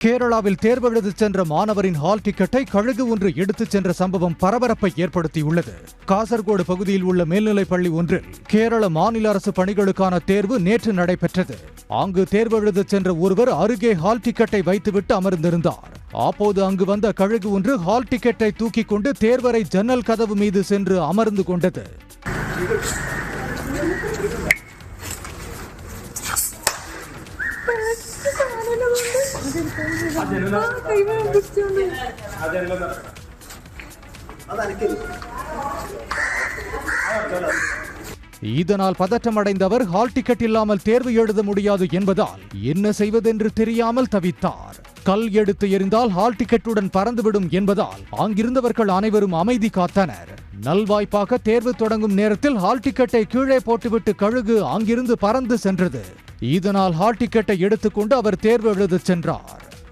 கேரளாவில் தேர்வு எழுதி சென்ற மாணவரின் ஹால் டிக்கெட்டை கழுகு ஒன்று எடுத்துச் சென்ற சம்பவம் பரபரப்பை ஏற்படுத்தியுள்ளது. காசர்கோடு பகுதியில் உள்ள மேல்நிலைப் பள்ளி ஒன்றில் கேரள மாநில அரசு பணிகளுக்கான தேர்வு நேற்று நடைபெற்றது. அங்கு தேர்வு எழுதி சென்ற ஒருவர் அருகே ஹால் டிக்கெட்டை வைத்துவிட்டு அமர்ந்திருந்தார். அப்போது அங்கு வந்த கழுகு ஒன்று ஹால் டிக்கெட்டை தூக்கிக் கொண்டு தேர்வரை ஜன்னல் கதவு மீது சென்று அமர்ந்து கொண்டது. இதனால் பதற்றமடைந்தவர் ஹால் டிக்கெட் இல்லாமல் தேர்வு எழுத முடியாது என்பதால் என்ன செய்வதென்று தெரியாமல் தவித்தார். கல் எடுத்து எறிந்தால் ஹால் டிக்கெட்டுடன் பறந்துவிடும் என்பதால் அங்கிருந்தவர்கள் அனைவரும் அமைதி காத்தனர். நல்வாய்ப்பாக தேர்வு தொடங்கும் நேரத்தில் ஹால் டிக்கெட்டை கீழே போட்டுவிட்டு கழுகு அங்கிருந்து பறந்து சென்றது. இதனால் ஹால் டிக்கெட்டை எடுத்துக்கொண்டு அவர் தேர்வு எழுத சென்றார்.